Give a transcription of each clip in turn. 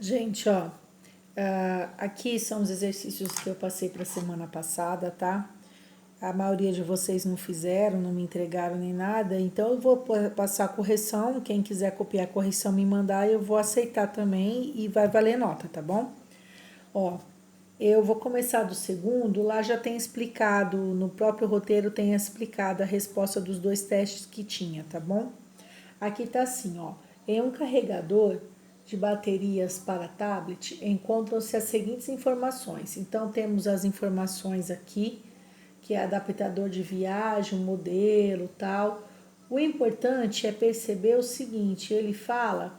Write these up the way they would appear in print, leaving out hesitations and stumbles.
Gente, ó, aqui são os exercícios que eu passei para semana passada, tá? A maioria de vocês não fizeram, não me entregaram nem nada, então eu vou passar a correção. Quem quiser copiar a correção me mandar, eu vou aceitar também e vai valer nota, tá bom? Ó, eu vou começar do segundo, lá já tem explicado, no próprio roteiro tem explicado a resposta dos dois testes que tinha, tá bom? Aqui tá assim, ó, em um carregador de baterias para tablet encontram-se as seguintes informações. Então temos as informações aqui, que é adaptador de viagem, modelo, tal. O importante é perceber o seguinte, ele fala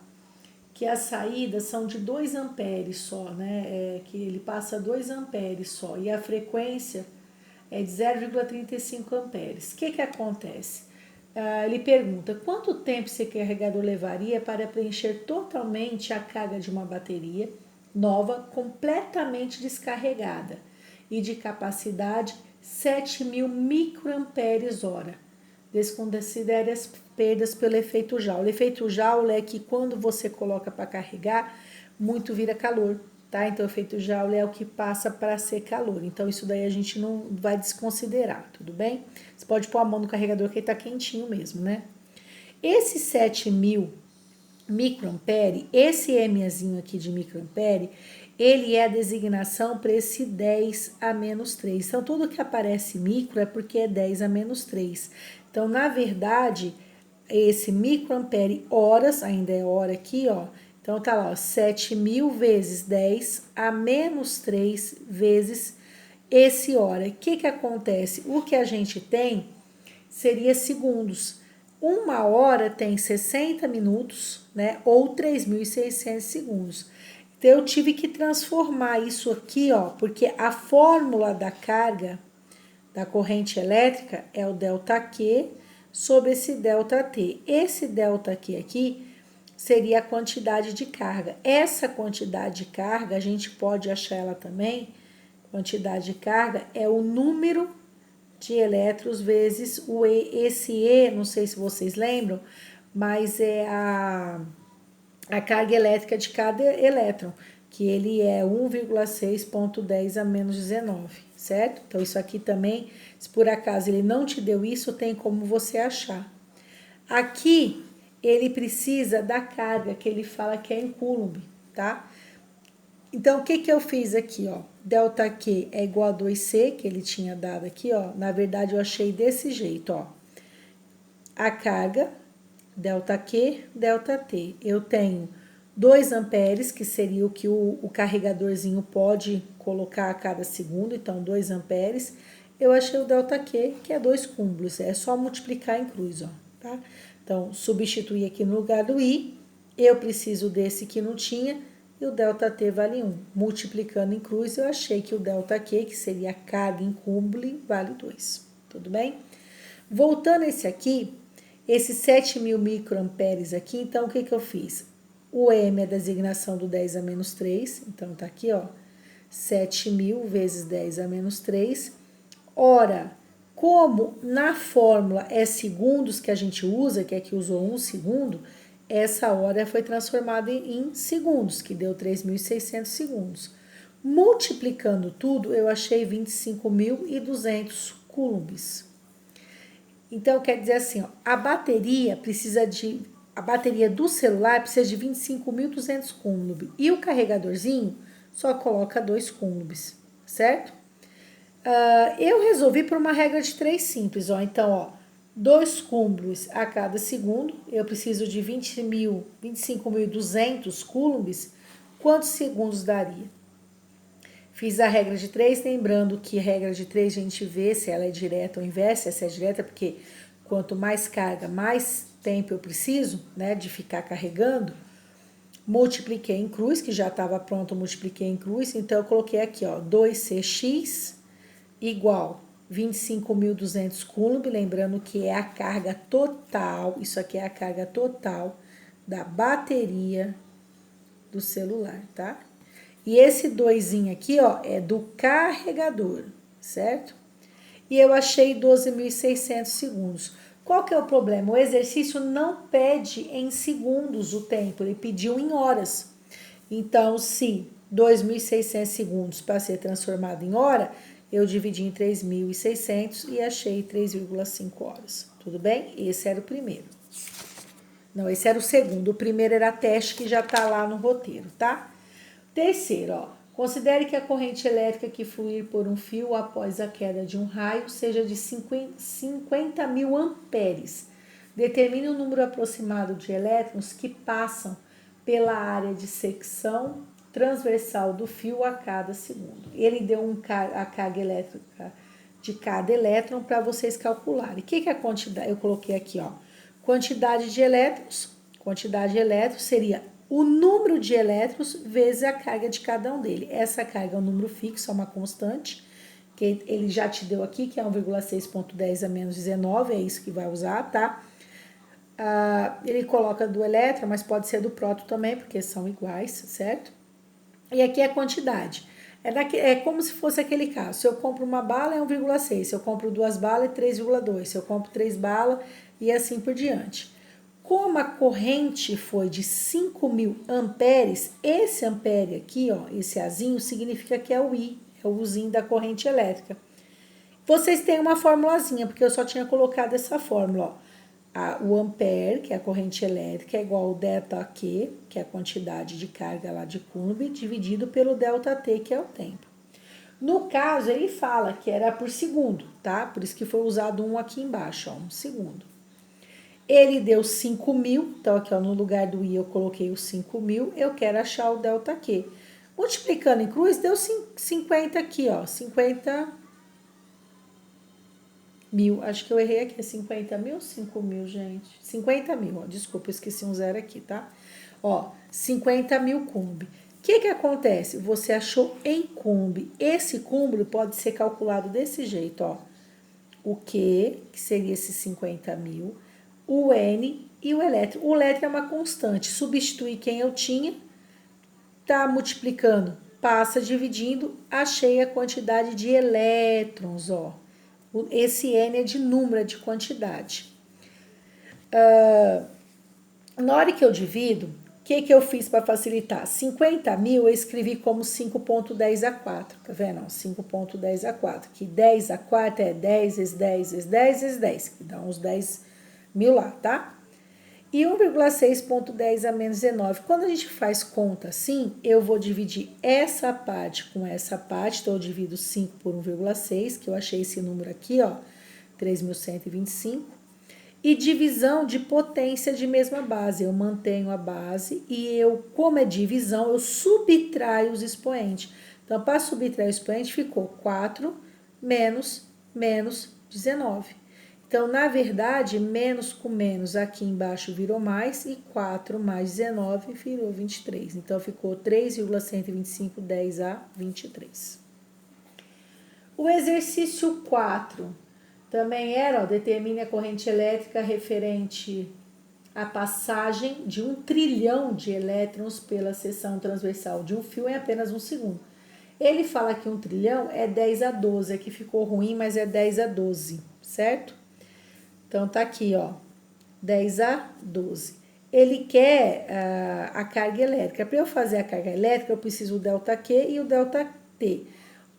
que as saídas são de 2 amperes só, né? Que ele passa 2 amperes só e a frequência é de 0,35 amperes. O que acontece? Ele pergunta quanto tempo esse carregador levaria para preencher totalmente a carga de uma bateria nova, completamente descarregada e de capacidade 7.000 microamperes hora. Desconsidere as perdas pelo efeito Joule. O efeito Joule é que quando você coloca para carregar, muito vira calor, tá? Então o efeito Joule é o que passa para ser calor. Então isso daí a gente não vai desconsiderar, tudo bem? Você pode pôr a mão no carregador que ele tá quentinho mesmo, né? Esse 7.000 microampere, esse Mzinho aqui de microampere, ele é a designação para esse 10 a menos 3. Então, tudo que aparece micro é porque é 10 a menos 3. Então, na verdade, esse microampere horas, ainda é hora aqui, ó. Então, tá lá, ó, 7.000 vezes 10 a menos 3 vezes esse hora. O que acontece? O que a gente tem seria segundos. Uma hora tem 60 minutos, né? Ou 3.600 segundos. Então, eu tive que transformar isso aqui, ó, porque a fórmula da carga da corrente elétrica é o ΔQ sobre esse ΔT. Esse ΔQ aqui seria a quantidade de carga. Essa quantidade de carga, a gente pode achar ela também, quantidade de carga é o número de elétrons vezes o E. Esse E, não sei se vocês lembram, mas é a carga elétrica de cada elétron, que ele é 1,6.10 a menos 19, certo? Então, isso aqui também, se por acaso ele não te deu isso, tem como você achar. Aqui, ele precisa da carga, que ele fala que é em Coulomb, tá? Então, o que eu fiz aqui, ó? ΔQ é igual a 2C, que ele tinha dado aqui, ó. Na verdade, eu achei desse jeito, ó. A carga, ΔQ, ΔT. Eu tenho 2 amperes, que seria o que o carregadorzinho pode colocar a cada segundo, então 2 amperes. Eu achei o ΔQ, que é 2 cúmulos, é só multiplicar em cruz, ó, tá? Então, substituir aqui no lugar do I, eu preciso desse que não tinha, e o ΔT vale 1. Multiplicando em cruz, eu achei que o ΔQ, que seria a carga em cúmulo, vale 2. Tudo bem? Voltando esse aqui, esses 7.000 microamperes aqui, então o que eu fiz? O M é a designação do 10 a menos 3, então tá aqui, ó, 7.000 vezes 10 a menos 3. Ora, como na fórmula é segundos que a gente usa, que aqui usou 1 segundo, essa hora foi transformada em segundos, que deu 3.600 segundos. Multiplicando tudo, eu achei 25.200 coulombs. Então, quer dizer assim, ó, a bateria do celular precisa de 25.200 coulombs e o carregadorzinho só coloca 2 coulombs, certo? Eu resolvi por uma regra de 3 simples, ó. Então, ó, 2 coulombs a cada segundo, eu preciso de 25.200 coulombs, quantos segundos daria? Fiz a regra de 3, lembrando que a regra de 3 a gente vê se ela é direta ou inversa. Essa é direta porque quanto mais carga, mais tempo eu preciso, né, de ficar carregando. Multipliquei em cruz, que já estava pronto, multipliquei em cruz. Então, eu coloquei aqui, ó, 2CX igual 25.200 coulomb, lembrando que é a carga total, isso aqui é a carga total da bateria do celular, tá? E esse 2 aqui, ó, é do carregador, certo? E eu achei 12.600 segundos. Qual que é o problema? O exercício não pede em segundos o tempo, ele pediu em horas. Então, se 2.600 segundos para ser transformado em hora, eu dividi em 3.600 e achei 3,5 horas. Tudo bem? Esse era o primeiro. Não, esse era o segundo. O primeiro era teste, que já está lá no roteiro, tá? Terceiro, ó. Considere que a corrente elétrica que fluir por um fio após a queda de um raio seja de 50 mil amperes. Determine o número aproximado de elétrons que passam pela área de secção transversal do fio a cada segundo. Ele deu a carga elétrica de cada elétron para vocês calcularem. O que é a quantidade? Eu coloquei aqui, ó. Quantidade de elétrons. Quantidade de elétrons seria o número de elétrons vezes a carga de cada um dele. Essa carga é um número fixo, é uma constante, que ele já te deu aqui, que é 1,6.10 a menos 19, é isso que vai usar, tá? Ele coloca do elétron, mas pode ser do próton também, porque são iguais, certo? E aqui é a quantidade. É como se fosse aquele caso. Se eu compro uma bala, é 1,6. Se eu compro 2 balas, é 3,2. Se eu compro 3 balas, e assim por diante. Como a corrente foi de 5.000 amperes, esse ampere aqui, ó, esse Azinho, significa que é o I, é o Uzinho da corrente elétrica. Vocês têm uma formulazinha, porque eu só tinha colocado essa fórmula, ó. O ampere, que é a corrente elétrica, é igual ao ΔQ, que é a quantidade de carga lá de Coulomb, dividido pelo ΔT, que é o tempo. No caso, ele fala que era por segundo, tá? Por isso que foi usado um aqui embaixo, ó, 1 segundo. Ele deu 5.000, então aqui ó, no lugar do I eu coloquei os 5.000, eu quero achar o ΔQ. Multiplicando em cruz, deu 50 aqui, ó, 50 mil, acho que eu errei aqui, é 50 mil ou 5.000, gente? 50 mil, ó, desculpa, eu esqueci um zero aqui, tá? Ó, 50 mil Coulomb. O que acontece? Você achou em Coulomb. Esse Coulomb pode ser calculado desse jeito, ó. O Q, que seria esses 50 mil, o N e o elétron. O elétron é uma constante, substitui quem eu tinha, tá multiplicando, passa dividindo, achei a quantidade de elétrons, ó. Esse N é de número, é de quantidade. Na hora que eu divido, o que eu fiz para facilitar? 50 mil eu escrevi como 5.10 a 4, tá vendo? 5.10 a 4, que 10 a 4 é 10 vezes 10 vezes 10 vezes 10, que dá uns 10 mil lá, tá? E 1,6.10 a menos 19. Quando a gente faz conta assim, eu vou dividir essa parte com essa parte, então eu divido 5 por 1,6, que eu achei esse número aqui, ó, 3.125. E divisão de potência de mesma base. Eu mantenho a base e eu, como é divisão, eu subtraio os expoentes. Então, para subtrair o expoente, ficou 4 menos 19. Então, na verdade, menos com menos aqui embaixo virou mais e 4 mais 19 virou 23. Então, ficou 3,125, 10 a 23. O exercício 4 também era, ó, determine a corrente elétrica referente à passagem de 1 trilhão de elétrons pela seção transversal de um fio em apenas 1 segundo. Ele fala que 1 trilhão é 10 a 12, aqui ficou ruim, mas é 10 a 12, certo? Então, tá aqui, ó, 10 a 12. Ele quer a carga elétrica. Para eu fazer a carga elétrica, eu preciso do ΔQ e o ΔT.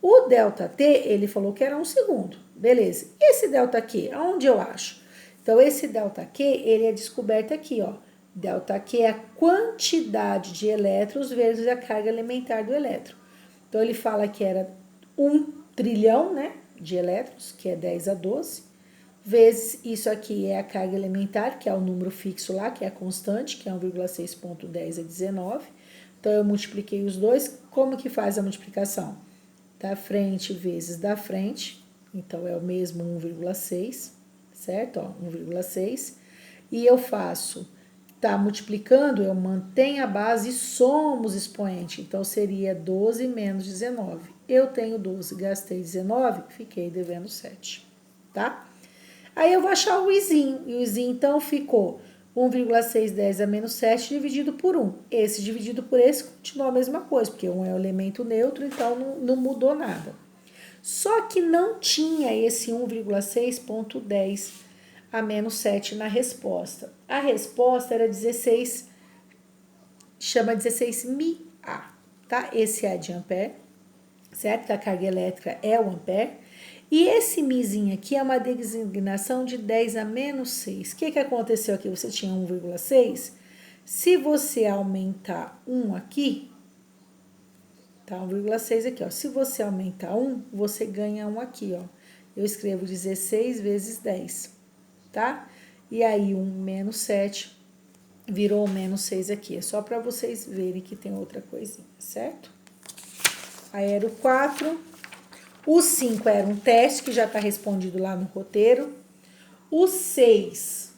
O ΔT, ele falou que era 1 segundo. Beleza. E esse ΔQ, aonde eu acho? Então, esse ΔQ, ele é descoberto aqui, ó. ΔQ é a quantidade de elétrons vezes a carga elementar do elétron. Então, ele fala que era 1 trilhão, né, de elétrons, que é 10 a 12, vezes isso aqui é a carga elementar, que é o número fixo lá, que é a constante, que é 1,6.10 a 19. Então, eu multipliquei os dois. Como que faz a multiplicação? Da frente vezes da frente, então é o mesmo 1,6, certo? Ó, 1,6. E eu faço, tá multiplicando, eu mantenho a base e somo os expoentes. Então, seria 12 menos 19. Eu tenho 12, gastei 19, fiquei devendo 7, tá? Aí eu vou achar o Izinho. E o Izinho, então, ficou 1,610 a menos 7 dividido por 1. Esse dividido por esse continua a mesma coisa, porque 1 é o elemento neutro, então não mudou nada. Só que não tinha esse 1,6.10 a menos 7 na resposta. A resposta era 16, chama 16 Mi. A, tá? Esse A de ampere, certo? A carga elétrica é o ampere. E esse mizinho aqui é uma designação de 10 a menos 6. O que aconteceu aqui? Você tinha 1,6. Se você aumentar 1 aqui, tá? 1,6 aqui, ó. Se você aumentar 1, você ganha 1 aqui, ó. Eu escrevo 16 vezes 10, tá? E aí 1 menos 7 virou menos 6 aqui. É só para vocês verem que tem outra coisinha, certo? Aí era o 4. O 5 era um teste que já está respondido lá no roteiro. O 6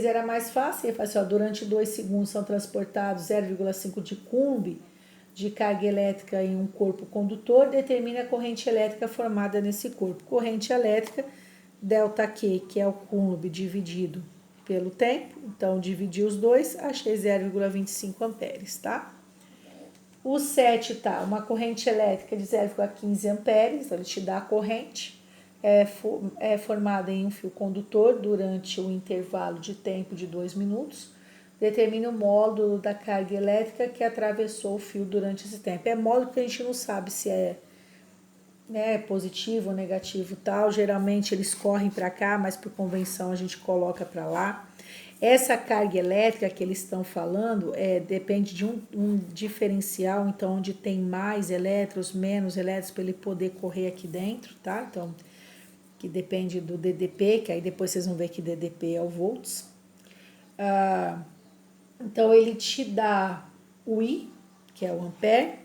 era mais fácil. Ele fala assim, ó, durante 2 segundos são transportados 0,5 de Coulomb de carga elétrica em um corpo condutor. Determina a corrente elétrica formada nesse corpo. Corrente elétrica, ΔQ, que é o Coulomb dividido pelo tempo. Então, dividi os dois, achei 0,25 amperes, tá? O 7 tá, uma corrente elétrica de 0,15 amperes, então ele te dá a corrente, é formada em um fio condutor durante um intervalo de tempo de 2 minutos, determina o módulo da carga elétrica que atravessou o fio durante esse tempo. É módulo que a gente não sabe se é, né, positivo ou negativo tal, geralmente eles correm para cá, mas por convenção a gente coloca para lá. Essa carga elétrica que eles estão falando depende de um diferencial, então onde tem mais elétrons, menos elétrons, para ele poder correr aqui dentro, tá? Então, que depende do DDP, que aí depois vocês vão ver que DDP é o volts. Então, ele te dá o I, que é o ampere,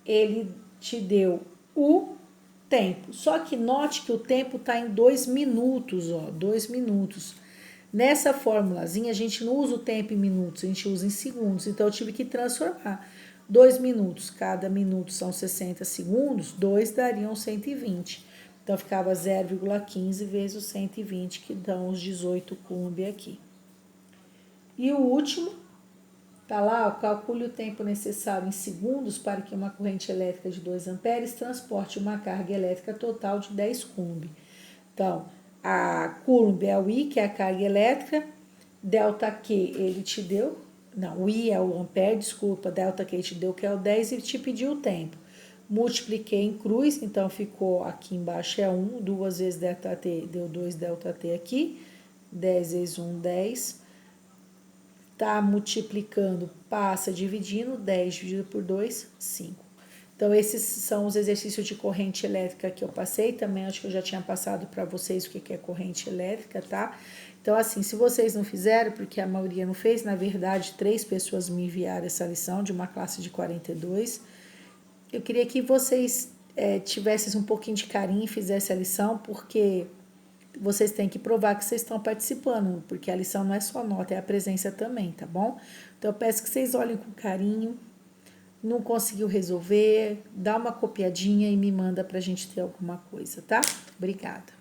ele te deu o tempo. Só que note que o tempo está em 2 minutos, ó, 2 minutos. Nessa formulazinha, a gente não usa o tempo em minutos, a gente usa em segundos. Então, eu tive que transformar. 2 minutos, cada minuto são 60 segundos, 2 dariam 120. Então, ficava 0,15 vezes os 120, que dão os 18 Coulomb aqui. E o último, tá lá, ó, calcule o tempo necessário em segundos para que uma corrente elétrica de 2 amperes transporte uma carga elétrica total de 10 Coulomb. Então, a Coulomb é o I, que é a carga elétrica, ΔQ ele te deu, não, o I é o ampere, desculpa, ΔQ te deu que é o 10 e te pediu o tempo. Multipliquei em cruz, então ficou aqui embaixo é 1, 2 vezes ΔT, deu 2 ΔT aqui, 10 vezes 1, 10. Tá multiplicando, passa dividindo, 10 dividido por 2, 5. Então, esses são os exercícios de corrente elétrica que eu passei. Também acho que eu já tinha passado para vocês o que é corrente elétrica, tá? Então, assim, se vocês não fizeram, porque a maioria não fez, na verdade, 3 pessoas me enviaram essa lição de uma classe de 42. Eu queria que vocês tivessem um pouquinho de carinho e fizessem a lição, porque vocês têm que provar que vocês estão participando, porque a lição não é só nota, é a presença também, tá bom? Então, eu peço que vocês olhem com carinho. Não conseguiu resolver, dá uma copiadinha e me manda pra gente ter alguma coisa, tá? Obrigada.